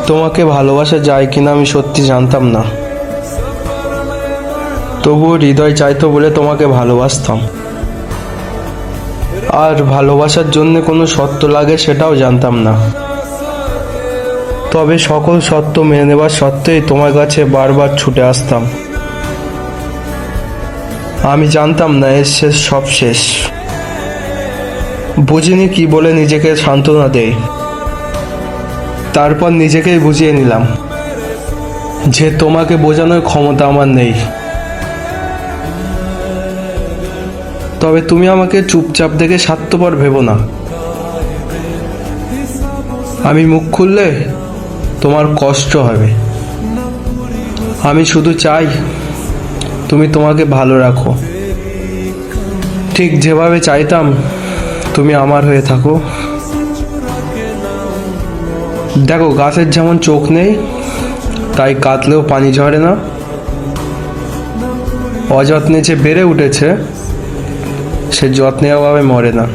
তোমাকে ভালোবাসা যায় কিনা আমি সত্যি জানতাম না, তবুও হৃদয় চাইতো বলে তোমাকে ভালোবাসতাম। আর ভালোবাসার জন্য কোনো শর্ত লাগে সেটাও জানতাম না, তবে সকল শর্ত মেনে নেবার সত্ত্বেই তোমার কাছে বারবার ছুটে আসতাম। আমি জানতাম না এর শেষ, সব শেষ। বুঝিনি কি বলে নিজেকে সান্ত্বনা দেই। তারপর নিজেকেই বুঝিয়ে নিলাম যে তোমাকে বোঝানোর ক্ষমতা আমার নেই। তবে তুমি আমাকে চুপচাপ দেখে স্বার্থপর ভেবো না। আমি মুখ খুললে তোমার কষ্ট হবে। আমি শুধু চাই তুমি তোমাকে ভালো রাখো, ঠিক যেভাবে চাইতাম তুমি আমার হয়ে থাকো। দেখো, গাছের যেমন চোখ নেই তাই কাঁদলেও পানি ঝরে না। অযত্নে যে বেড়ে উঠেছে সে যত্নে অভাবে মরে না।